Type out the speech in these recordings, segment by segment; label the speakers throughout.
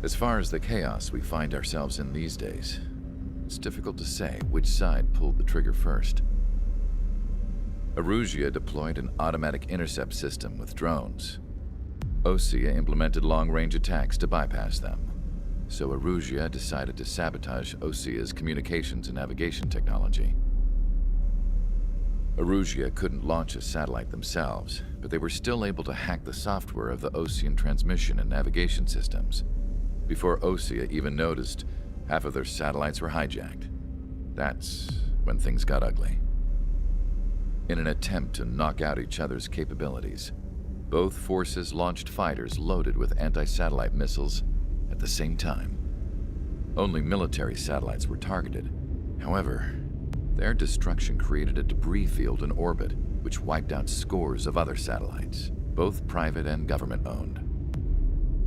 Speaker 1: As far as the chaos we find ourselves in these days, it's difficult to say which side pulled the trigger first. Erusia deployed an automatic intercept system with drones. Osea implemented long-range attacks to bypass them. So Erusia decided to sabotage Osea's communications and navigation technology. Erusia couldn't launch a satellite themselves, but they were still able to hack the software of the Osean transmission and navigation systems. Before Osea even noticed, half of their satellites were hijacked. That's when things got ugly. In an attempt to knock out each other's capabilities, both forces launched fighters loaded with anti-satellite missiles at the same time. Only military satellites were targeted. However, their destruction created a debris field in orbit, which wiped out scores of other satellites, both private and government-owned.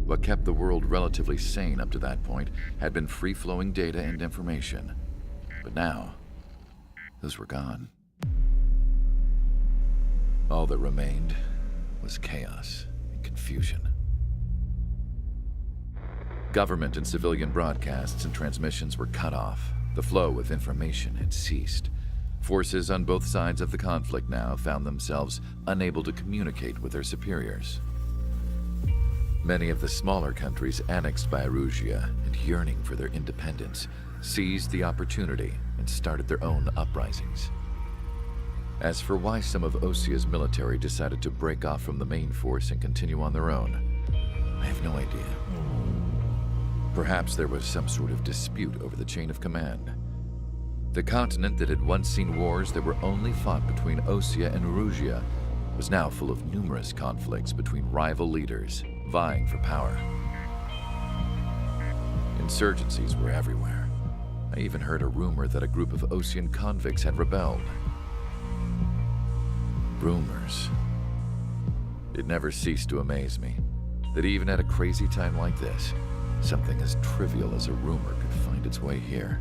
Speaker 1: What kept the world relatively sane up to that point had been free-flowing data and information. But now, those were gone. All that remained was chaos and confusion. Government and civilian broadcasts and transmissions were cut off. The flow of information had ceased. Forces on both sides of the conflict now found themselves unable to communicate with their superiors. Many of the smaller countries annexed by Erusia and yearning for their independence seized the opportunity and started their own uprisings. As for why some of Osea's military decided to break off from the main force and continue on their own, I have no idea. Perhaps there was some sort of dispute over the chain of command. The continent that had once seen wars that were only fought between Osea and Erusia was now full of numerous conflicts between rival leaders vying for power. Insurgencies were everywhere. I even heard a rumor that a group of Osean convicts had rebelled. Rumors. It never ceased to amaze me that even at a crazy time like this, something as trivial as a rumor could find its way here.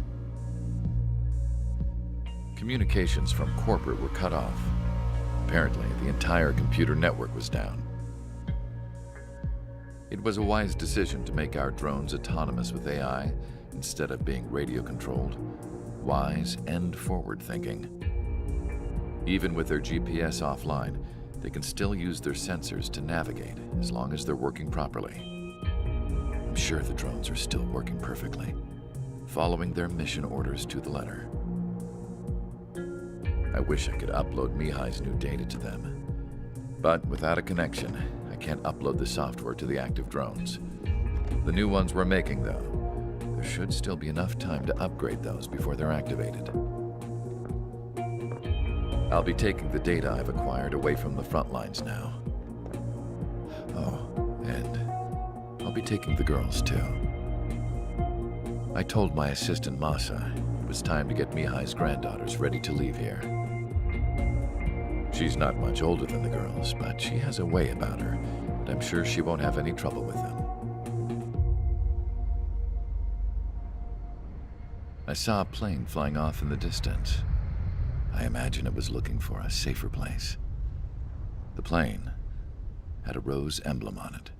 Speaker 1: Communications from corporate were cut off. Apparently, the entire computer network was down. It was a wise decision to make our drones autonomous with AI instead of being radio-controlled. Wise and forward-thinking. Even with their GPS offline, they can still use their sensors to navigate as long as they're working properly. I'm sure the drones are still working perfectly, following their mission orders to the letter. I wish I could upload Mihai's new data to them. But without a connection, I can't upload the software to the active drones. The new ones we're making, though, there should still be enough time to upgrade those before they're activated. I'll be taking the data I've acquired away from the front lines now. Oh, and I'll be taking the girls, too. I told my assistant Masa it was time to get Mihai's granddaughters ready to leave here. She's not much older than the girls, but she has a way about her, and I'm sure she won't have any trouble with them. I saw a plane flying off in the distance. I imagine it was looking for a safer place. The plane had a rose emblem on it.